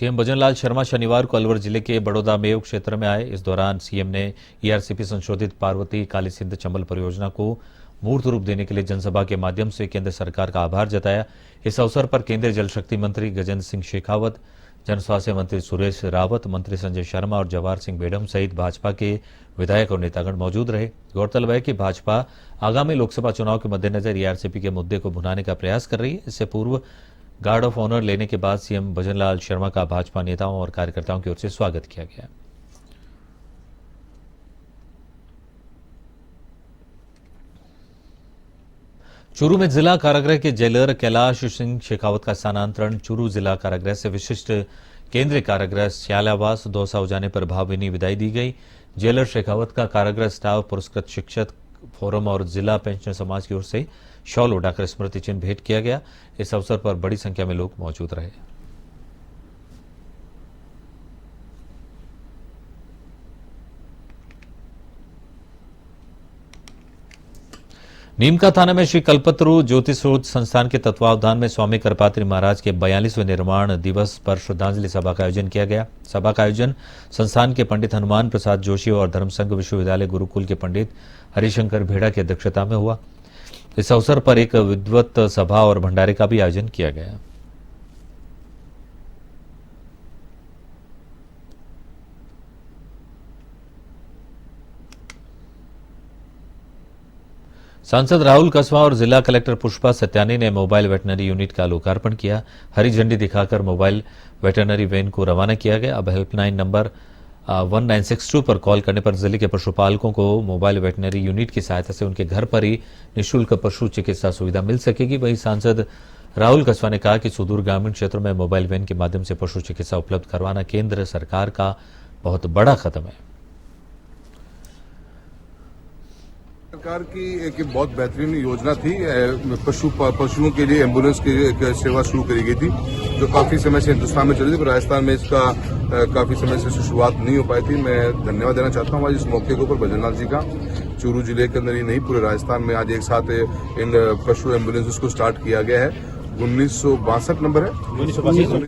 CM Bhajanlal Sharma शनिवार को अलवर जिले के बड़ौदा मेव क्षेत्र में आए। इस दौरान सीएम ने ईआरसीपी संशोधित पार्वती काली सिंध चंबल परियोजना को मूर्त रूप देने के लिए जनसभा के माध्यम से केंद्र सरकार का आभार जताया। इस अवसर पर केंद्रीय जल शक्ति मंत्री गजेंद्र सिंह शेखावत, जन स्वास्थ्य मंत्री सुरेश रावत, मंत्री संजय शर्मा और जवाहर सिंह बेडम सहित भाजपा के विधायक और नेतागण मौजूद रहे। गौरतलब है कि भाजपा आगामी लोकसभा चुनाव के मद्देनजर ईआरसीपी के मुद्दे को भुनाने का प्रयास कर रही है। इससे पूर्व गार्ड ऑफ ऑनर लेने के बाद सीएम भजनलाल शर्मा का भाजपा नेताओं और कार्यकर्ताओं की ओर से स्वागत किया गया। चूरू में जिला कारागृह के जेलर कैलाश सिंह शेखावत का स्थानांतरण चूरू जिला कारागृह से विशिष्ट केंद्रीय कारागृह श्यालावास दौसा हो जाने पर भावभीनी विदाई दी गई। जेलर शेखावत का कारागृह स्टाफ, पुरस्कृत शिक्षक फोरम और जिला पेंशनर समाज की ओर से शॉल उड़ाकर स्मृति चिन्ह भेंट किया गया। इस अवसर पर बड़ी संख्या में लोग मौजूद रहे। नीमका थाना में श्री कल्पतरु ज्योतिषोध संस्थान के तत्वावधान में स्वामी करपात्री महाराज के 42वें निर्माण दिवस पर श्रद्धांजलि सभा का आयोजन किया गया। सभा का आयोजन संस्थान के पंडित हनुमान प्रसाद जोशी और धर्मसंघ विश्वविद्यालय गुरुकुल के पंडित हरिशंकर भेड़ा की अध्यक्षता में हुआ। इस अवसर पर एक विद्वत सभा और भंडारे का भी आयोजन किया गया। सांसद राहुल कस्वां और जिला कलेक्टर पुष्पा सत्यानी ने मोबाइल वेटनरी यूनिट का लोकार्पण किया। हरी झंडी दिखाकर मोबाइल वेटनरी वैन को रवाना किया गया। अब हेल्पलाइन नंबर 1962 पर कॉल करने पर जिले के पशुपालकों को मोबाइल वेटनरी यूनिट की सहायता से उनके घर पर ही निःशुल्क पशु चिकित्सा सुविधा मिल सकेगी। वहीं सांसद राहुल कस्वां ने कहा कि सुदूर ग्रामीण क्षेत्रों में मोबाइल वैन के माध्यम से पशु चिकित्सा उपलब्ध करवाना केंद्र सरकार का बहुत बड़ा कदम है। सरकार की एक बहुत बेहतरीन योजना थी। पशुओं के लिए एम्बुलेंस की सेवा शुरू करी गई थी, जो काफी समय से हिंदुस्तान में चल रही थी, पर राजस्थान में इसका काफी समय से शुरुआत नहीं हो पाई थी। मैं धन्यवाद देना चाहता हूँ आज इस मौके के ऊपर भजनलाल जी का। चूरू जिले के अंदर ही नहीं, पूरे राजस्थान में आज एक साथ इन पशु एम्बुलेंस को स्टार्ट किया गया है। 1962 नंबर है।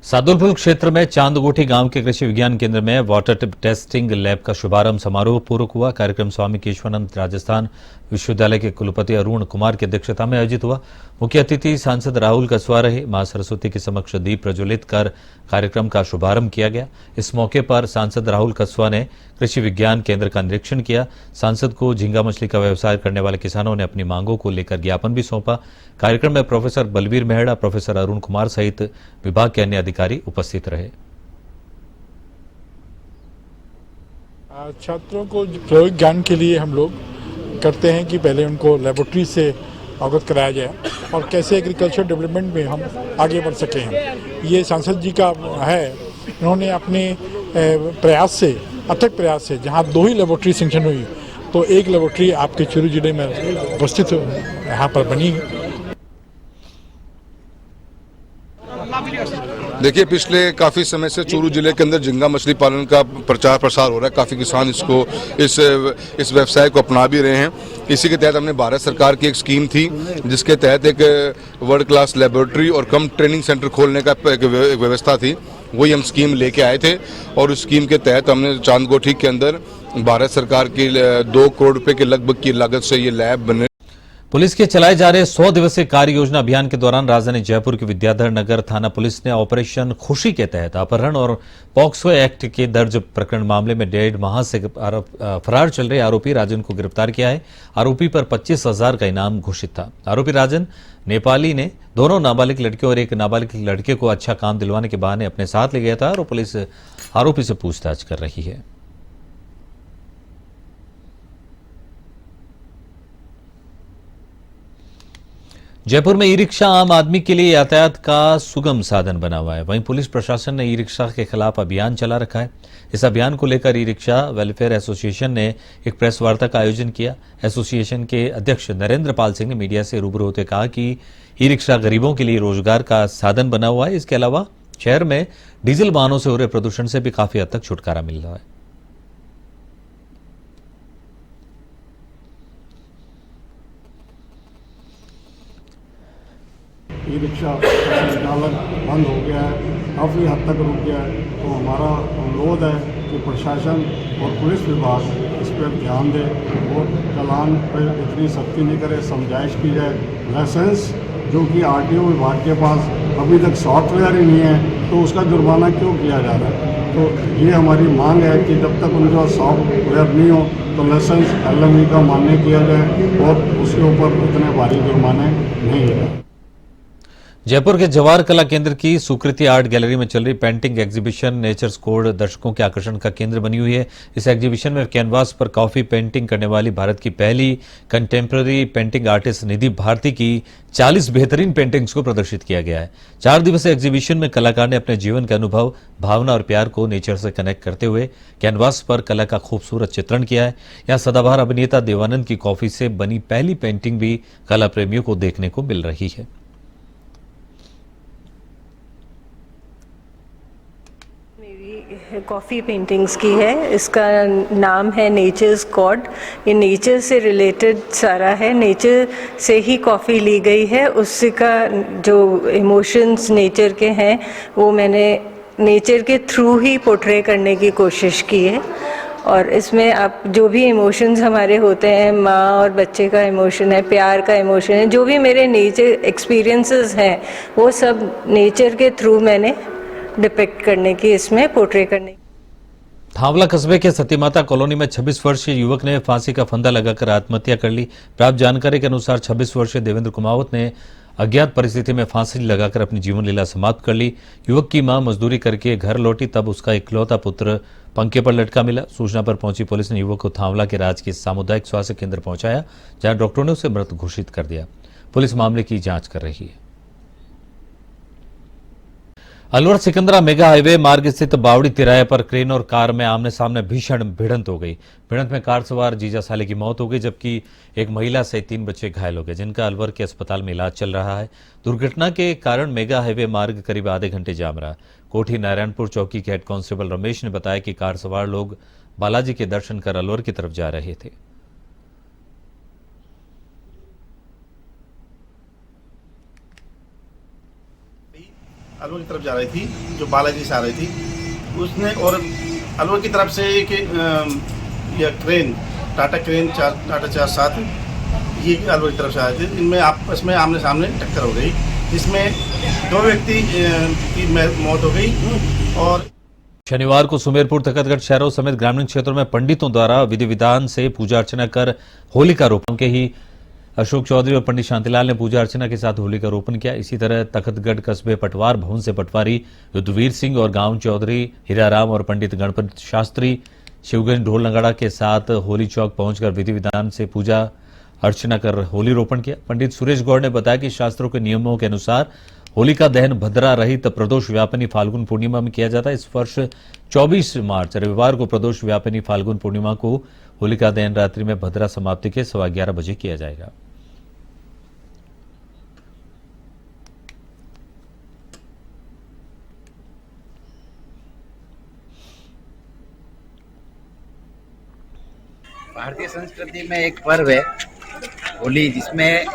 सादुलपुर क्षेत्र में चांदगोठी गांव के कृषि विज्ञान केंद्र में वाटर टेस्टिंग लैब का शुभारंभ समारोह पूर्वक हुआ। कार्यक्रम स्वामी केशवानंद राजस्थान विश्वविद्यालय के कुलपति अरुण कुमार की अध्यक्षता में आयोजित हुआ। मुख्य अतिथि सांसद राहुल कस्वां रहे। मां सरस्वती के समक्ष दीप प्रज्वलित कर कार्यक्रम का शुभारंभ किया गया। इस मौके पर सांसद राहुल कस्वां ने कृषि विज्ञान केंद्र का निरीक्षण किया। सांसद को झींगा मछली का व्यवसाय करने वाले किसानों ने अपनी मांगों को लेकर ज्ञापन भी सौंपा। कार्यक्रम में प्रोफेसर बलबीर मेहड़ा, प्रोफेसर अरुण कुमार सहित विभाग के अन्य अधिकारी उपस्थित रहे। छात्रों को प्रयोग ज्ञान के लिए हम लोग करते हैं कि पहले उनको लेबोरेटरी से अवगत कराया जाए और कैसे एग्रीकल्चर डेवलपमेंट में हम आगे बढ़ सके हैं। ये सांसद जी का है। उन्होंने अपने प्रयास से, अथक प्रयास से, जहाँ 2 ही लेबोरेटरी सैंक्शन हुई, तो एक लेबोरेटरी आपके चूरू जिले में उपस्थित यहाँ पर बनी। देखिए, पिछले काफी समय से चूरू जिले के अंदर झींगा मछली पालन का प्रचार प्रसार हो रहा है। काफी किसान इस व्यवसाय को अपना भी रहे हैं। इसी के तहत हमने भारत सरकार की एक स्कीम थी, जिसके तहत एक वर्ल्ड क्लास लेबोरेटरी और कम ट्रेनिंग सेंटर खोलने का एक व्यवस्था थी। वही हम स्कीम लेके आए थे और उस स्कीम के तहत हमने चांदगोठी के अंदर भारत सरकार की 2 करोड़ रुपए के लगभग की लागत से ये लैब बने। पुलिस के चलाए जा रहे 100 दिवसीय कार्य योजना अभियान के दौरान राजधानी जयपुर के विद्याधर नगर थाना पुलिस ने ऑपरेशन खुशी के तहत अपहरण और पॉक्सो एक्ट के दर्ज प्रकरण मामले में 1.5 माह से फरार चल रहे आरोपी राजन को गिरफ्तार किया है। आरोपी पर 25,000 का इनाम घोषित था। आरोपी राजन नेपाली ने दोनों नाबालिग लड़कियों और एक नाबालिग लड़के को अच्छा काम दिलवाने के बहाने अपने साथ ले गया था और पुलिस आरोपी से पूछताछ कर रही है। जयपुर में ई रिक्शा आम आदमी के लिए यातायात का सुगम साधन बना हुआ है। वहीं पुलिस प्रशासन ने ई रिक्शा के खिलाफ अभियान चला रखा है। इस अभियान को लेकर ई रिक्शा वेलफेयर एसोसिएशन ने एक प्रेस वार्ता का आयोजन किया। एसोसिएशन के अध्यक्ष नरेंद्र पाल सिंह ने मीडिया से रूबरू होते कहा कि ई रिक्शा गरीबों के लिए रोजगार का साधन बना हुआ है। इसके अलावा शहर में डीजल वाहनों से हो रहे प्रदूषण से भी काफी हद तक छुटकारा मिल रहा है। ई रिक्शा का संचालन बंद हो गया है। काफ़ी हद तक रुक गया है। तो हमारा अनुरोध है कि प्रशासन और पुलिस विभाग इस पर ध्यान दे और चालान पर इतनी सख्ती नहीं करे, समझाइश की जाए। लाइसेंस जो कि आरटीओ विभाग के पास अभी तक सॉफ्टवेयर ही नहीं है, तो उसका जुर्माना क्यों किया जा रहा है? तो ये हमारी मांग है कि जब तक उनके पास सॉफ्टवेयर नहीं हो तो लाइसेंस LME का मान्य किया जाए और उसके ऊपर इतने भारी जुर्माने नहीं लगाए। जयपुर के जवाहर कला केंद्र की सुकृति आर्ट गैलरी में चल रही पेंटिंग एग्जीबिशन नेचर्स कोड दर्शकों के आकर्षण का केंद्र बनी हुई है। इस एग्जीबिशन में कैनवास पर कॉफी पेंटिंग करने वाली भारत की पहली कंटेम्प्रेरी पेंटिंग आर्टिस्ट निधि भारती की 40 बेहतरीन पेंटिंग्स को प्रदर्शित किया गया है। 4 दिवसीय एग्जीबिशन में कलाकार ने अपने जीवन के अनुभव, भावना और प्यार को नेचर से कनेक्ट करते हुए कैनवास पर कला का खूबसूरत चित्रण किया है। यहाँ सदाबहार अभिनेता देवानंद की कॉफी से बनी पहली पेंटिंग भी कला प्रेमियों को देखने को मिल रही है। कॉफ़ी पेंटिंग्स की है। इसका नाम है नेचर्स कॉड। ये नेचर से रिलेटेड सारा है, नेचर से ही कॉफ़ी ली गई है। उससे का जो इमोशंस नेचर के हैं वो मैंने नेचर के थ्रू ही पोर्ट्रे करने की कोशिश की है। और इसमें आप जो भी इमोशंस हमारे होते हैं, माँ और बच्चे का इमोशन है, प्यार का इमोशन है, जो भी मेरे नेचर एक्सपीरियंसेस हैं वो सब नेचर के थ्रू मैंने डिपिक्ट करने की, इसमें पोर्ट्रे करने की। थांवला कस्बे के सत्यमाता कॉलोनी में 26 वर्षीय युवक ने फांसी का फंदा लगाकर आत्महत्या कर ली। प्राप्त जानकारी के अनुसार 26 वर्षीय देवेंद्र कुमावत ने अज्ञात परिस्थिति में फांसी लगाकर अपनी जीवन लीला समाप्त कर ली। युवक की मां मजदूरी करके घर लौटी, तब उसका इकलौता पुत्र पंखे पर लटका मिला। सूचना पर पहुंची पुलिस ने युवक को थांवला के राजकीय सामुदायिक स्वास्थ्य केंद्र पहुंचाया, जहां डॉक्टरों ने उसे मृत घोषित कर दिया। पुलिस मामले की जांच कर रही है। अलवर सिकंदरा मेगा हाईवे मार्ग स्थित बावड़ी तिराहे पर क्रेन और कार में आमने सामने भीषण भिड़ंत हो गई। भिड़ंत में कार सवार जीजा साले की मौत हो गई, जबकि एक महिला सहित 3 बच्चे घायल हो गए, जिनका अलवर के अस्पताल में इलाज चल रहा है। दुर्घटना के कारण मेगा हाईवे मार्ग करीब आधे घंटे जाम रहा। कोठी नारायणपुर चौकी के हेड कांस्टेबल रमेश ने बताया कि कार सवार लोग बालाजी के दर्शन कर अलवर की तरफ जा रहे थे। अलवर की तरफ जा रही थी, जो बालाजी से आ रही थी उसने, और अलवर की तरफ से एक यह क्रेन टाटा क्रेन टाटा 407 ये अलवर की तरफ से आ रहे थे। इनमें आपस में आमने सामने टक्कर हो गई, जिसमें 2 व्यक्ति की मौत हो गई। और शनिवार को सुमेरपुर तखतगढ़ शहरों समेत ग्रामीण क्षेत्रों में पंडितों द्वारा विधि विधान से पूजा अर्चना कर होलिका रोपण के ही अशोक चौधरी और पंडित शांतिलाल ने पूजा अर्चना के साथ होली का रोपण किया। इसी तरह तखतगढ़ कस्बे पटवार भवन से पटवारी युद्धवीर सिंह और गांव चौधरी हीराराम और पंडित गणपत शास्त्री शिवगंज ढोल नगाड़ा के साथ होली चौक पहुंचकर विधि विधान से पूजा अर्चना कर होली रोपण किया। पंडित सुरेश गौड़ ने बताया कि शास्त्रों के नियमों के अनुसार होलिका दहन भद्रा रहित प्रदोष व्यापिनी फाल्गुन पूर्णिमा में किया जाता है। इस वर्ष 24 मार्च रविवार को प्रदोष व्यापिनी फाल्गुन पूर्णिमा को होलिका दहन रात्रि में भद्रा समाप्ति के 11:15 बजे किया जाएगा। भारतीय संस्कृति में एक पर्व है होली, जिसमें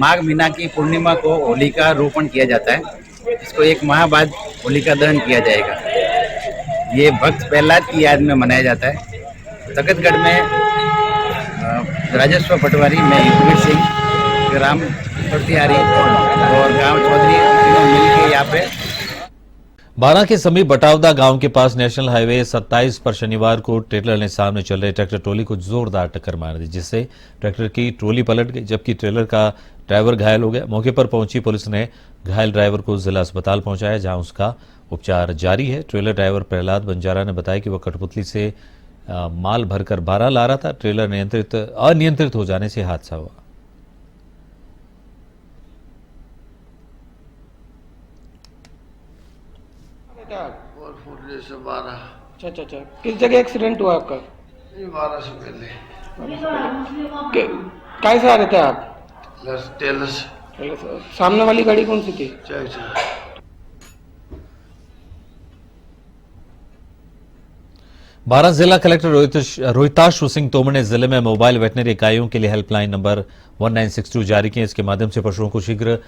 माघ महीना की पूर्णिमा को होली का रोपण किया जाता है। इसको 1 माह बाद होलिका दहन किया जाएगा। ये भक्त प्रहलाद की याद में मनाया जाता है। तखतगढ़ में राजस्व पटवारी में युद्धवीर सिंह, ग्राम प्रतिहारी और गांव चौधरी मिलकर यहाँ पे बारा के समीप बटावदा गांव के पास नेशनल हाईवे 27 पर शनिवार को ट्रेलर ने सामने चल रहे ट्रैक्टर ट्रॉली को जोरदार टक्कर मार दी, जिससे ट्रैक्टर की ट्रॉली पलट गई, जबकि ट्रेलर का ड्राइवर घायल हो गया। मौके पर पहुंची पुलिस ने घायल ड्राइवर को जिला अस्पताल पहुंचाया, जहां उसका उपचार जारी है। ट्रेलर ड्राइवर प्रहलाद बंजारा ने बताया कि वह कठपुतली से माल भरकर बारा ला रहा था। ट्रेलर अनियंत्रित हो जाने से हादसा हुआ। से 12। अच्छा, किस जगह एक्सीडेंट हुआ आपका? 12 से पहले। कैसे आ रहे थे आप? टेलर से। सामने वाली गाड़ी कौन सी थी? बारा जिला कलेक्टर रोहिताश सिंह तोमर ने जिले में मोबाइल वेटनरी इकाइयों के लिए हेल्पलाइन नंबर 1962 जारी किए। इसके माध्यम से पशुओं को शीघ्र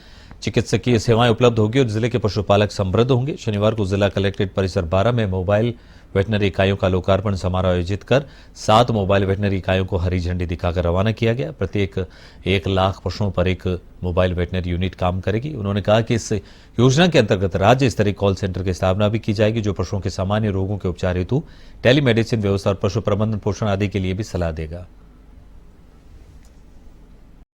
चिकित्सकीय सेवाएं उपलब्ध होगी और जिले के पशुपालक समृद्ध होंगे। शनिवार को जिला कलेक्ट्रेट परिसर 12 में मोबाइल वेटनरी इकाइयों का लोकार्पण समारोह आयोजित कर 7 मोबाइल वेटनरी इकाइयों को हरी झंडी दिखाकर रवाना किया गया। प्रत्येक 1 लाख पशुओं पर एक मोबाइल वेटनरी यूनिट काम करेगी। उन्होंने कहा कि इस योजना के अंतर्गत राज्य स्तरीय कॉल सेंटर की स्थापना भी की जाएगी, जो पशुओं के सामान्य रोगों के उपचार हेतु टेलीमेडिसिन व्यवस्था और पशु प्रबंधन पोषण आदि के लिए भी सलाह देगा।